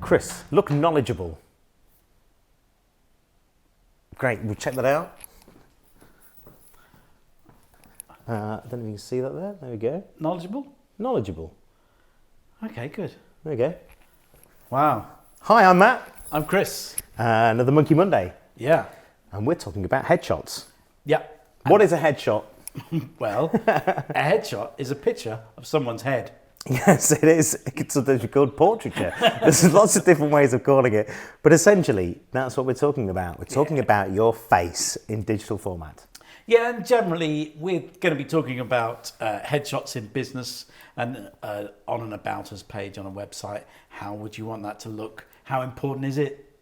Chris, look knowledgeable. Great, we'll check that out. I don't know if you can see that there. There we go. Knowledgeable? Knowledgeable. Okay, good. There we go. Wow. Hi, I'm Matt. I'm Chris. Another Monkey Monday. Yeah. And we're talking about headshots. Yeah. What is a headshot? Well, a headshot is a picture of someone's head. Yes, it is. It's sometimes called portraiture. There's lots of different ways of calling it. But essentially, that's what we're talking about. We're talking about your face in digital format. Yeah, and generally, we're going to be talking about headshots in business and on an About Us page on a website. How would you want that to look? How important is it?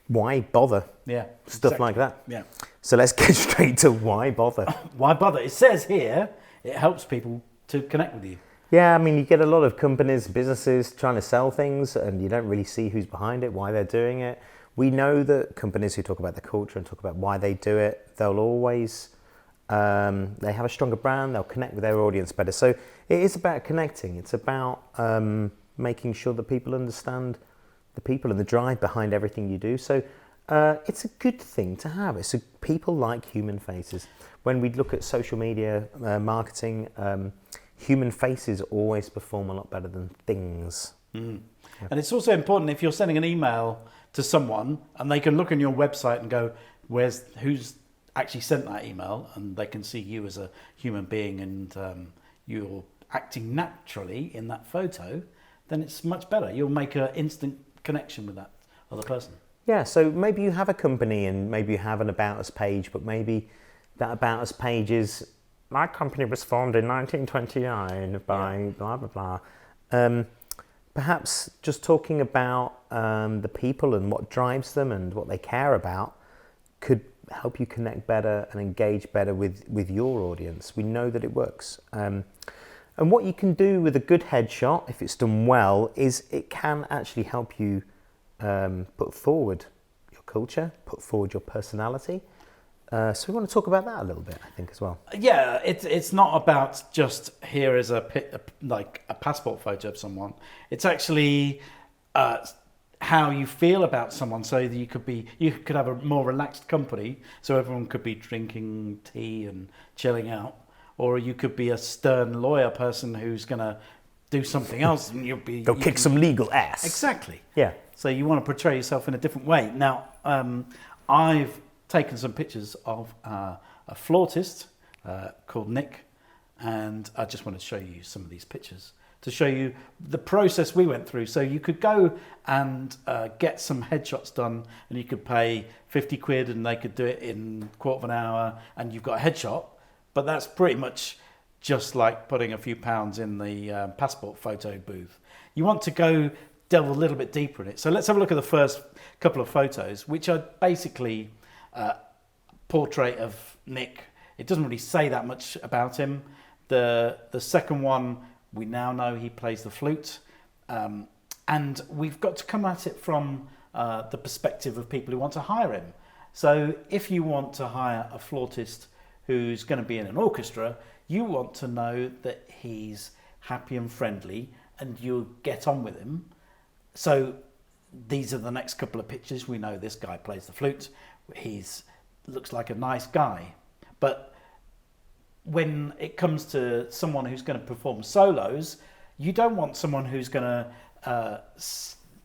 Why bother? Yeah. Stuff like that. Yeah. So let's get straight to why bother. Why bother? It says here, it helps people to connect with you. Yeah, I mean, you get a lot of companies, businesses trying to sell things and you don't really see who's behind it, why they're doing it. We know that companies who talk about the culture and talk about why they do it, they'll always, they have a stronger brand, they'll connect with their audience better. So it is about connecting. It's about making sure that people understand the people and the drive behind everything you do. So it's a good thing to have. People like human faces. When we look at social media marketing, human faces always perform a lot better than things. Mm. Yeah. And it's also important if you're sending an email to someone and they can look on your website and go, who's actually sent that email, and they can see you as a human being and you're acting naturally in that photo, then it's much better. You'll make an instant connection with that other person. Yeah, so maybe you have a company and maybe you have an About Us page, but maybe that About Us page is, my company was formed in 1929 by blah, blah, blah. Perhaps just talking about the people and what drives them and what they care about could help you connect better and engage better with your audience. We know that it works. And what you can do with a good headshot, if it's done well, is it can actually help you put forward your culture, put forward your personality. So we want to talk about that a little bit, I think, as well. Yeah, it's not about just here is a passport photo of someone. It's actually how you feel about someone. So that you could have a more relaxed company, so everyone could be drinking tea and chilling out, or you could be a stern lawyer person who's going to do something else, and go kick some legal ass. Exactly. Yeah. So you want to portray yourself in a different way. Now, I've taken some pictures of a flautist called Nick, and I just want to show you some of these pictures to show you the process we went through. So you could go and get some headshots done, and you could pay 50 quid and they could do it in a quarter of an hour and you've got a headshot. But that's pretty much just like putting a few pounds in the passport photo booth. You want to go delve a little bit deeper in it. So let's have a look at the first couple of photos, which are basically portrait of Nick. It doesn't really say that much about him. The second one, we now know he plays the flute, and we've got to come at it from the perspective of people who want to hire him. So if you want to hire a flautist who's going to be in an orchestra, you want to know that he's happy and friendly and you'll get on with him. So these are the next couple of pictures. We know this guy plays the flute. Looks like a nice guy. But when it comes to someone who's going to perform solos, you don't want someone who's going to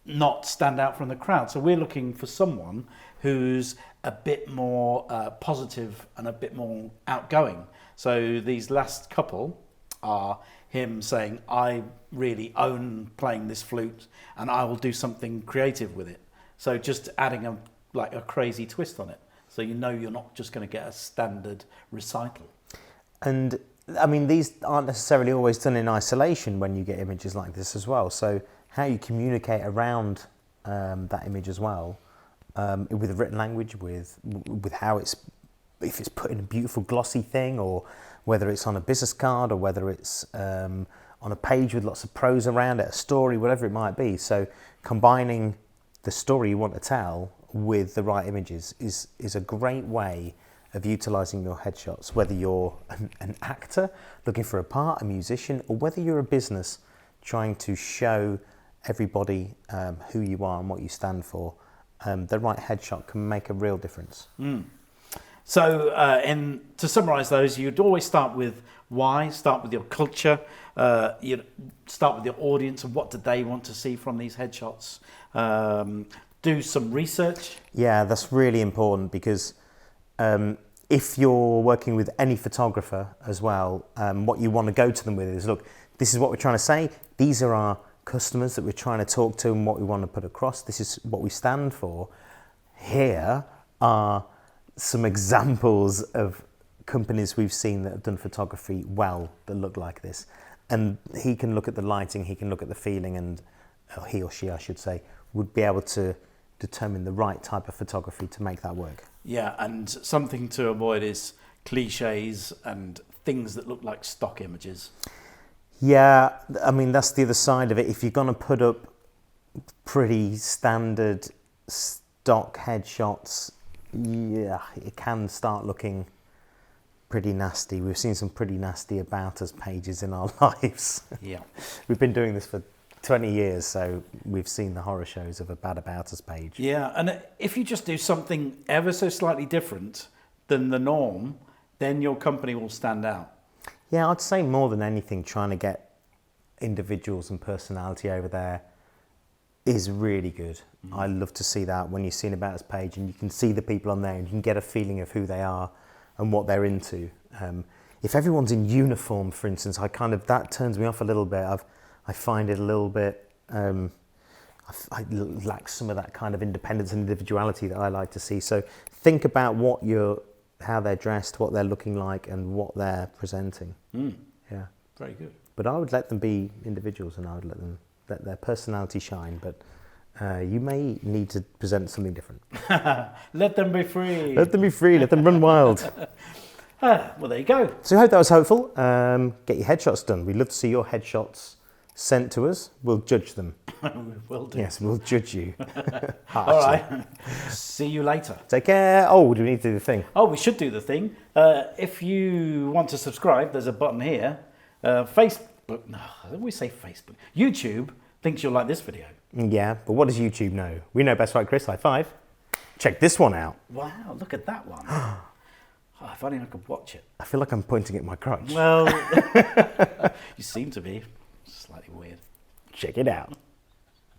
not stand out from the crowd. So we're looking for someone who's a bit more positive and a bit more outgoing. So these last couple are him saying, I really own playing this flute and I will do something creative with it. So just adding a crazy twist on it. So you know you're not just going to get a standard recital. And I mean, these aren't necessarily always done in isolation when you get images like this as well. So how you communicate around that image as well, with written language, with how if it's put in a beautiful glossy thing, or whether it's on a business card, or whether it's on a page with lots of prose around it, a story, whatever it might be. So combining the story you want to tell with the right images is a great way of utilising your headshots, whether you're an actor looking for a part, a musician, or whether you're a business trying to show everybody who you are and what you stand for, the right headshot can make a real difference. So, to summarise those, you'd always start with why, start with your culture, you'd start with your audience and what do they want to see from these headshots. Do some research. Yeah, that's really important because if you're working with any photographer as well, what you want to go to them with is, look, this is what we're trying to say. These are our customers that we're trying to talk to and what we want to put across. This is what we stand for. Here are some examples of companies we've seen that have done photography well that look like this. And he can look at the lighting, he can look at the feeling, and he or she, I should say, would be able to determine the right type of photography to make that work. Yeah, and something to avoid is cliches and things that look like stock images. Yeah, I mean, that's the other side of it. If you're going to put up pretty standard stock headshots, yeah, it can start looking pretty nasty. We've seen some pretty nasty about us pages in our lives. Yeah. We've been doing this for 20 years, so we've seen the horror shows of a bad about us page. Yeah, and if you just do something ever so slightly different than the norm, then your company will stand out. Yeah, I'd say more than anything, trying to get individuals and personality over there is really good. I love to see that when you see an about us page and you can see the people on there and you can get a feeling of who they are and what they're into. If everyone's in uniform, for instance, that turns me off a little bit. I find it a little bit, I lack some of that kind of independence and individuality that I like to see. So think about how they're dressed, what they're looking like, and what they're presenting. Yeah, very good. But I would let them be individuals, and I would let their personality shine. But you may need to present something different. Let them be free. Let them be free. Let them run wild. Well, there you go. So I hope that was helpful. Get your headshots done. We'd love to see your headshots sent to us. We'll judge them. We will do. Yes, we'll judge you. All right. See you later. Take care. Oh, do we need to do the thing? Oh, we should do the thing. If you want to subscribe, there's a button here. Facebook. No, I always say Facebook. YouTube thinks you'll like this video. Yeah, but what does YouTube know? We know best, right, Chris? High five. Check this one out. Wow, look at that one. If only I could watch it. I feel like I'm pointing at my crotch. Well, you seem to be. Slightly weird. Check it out.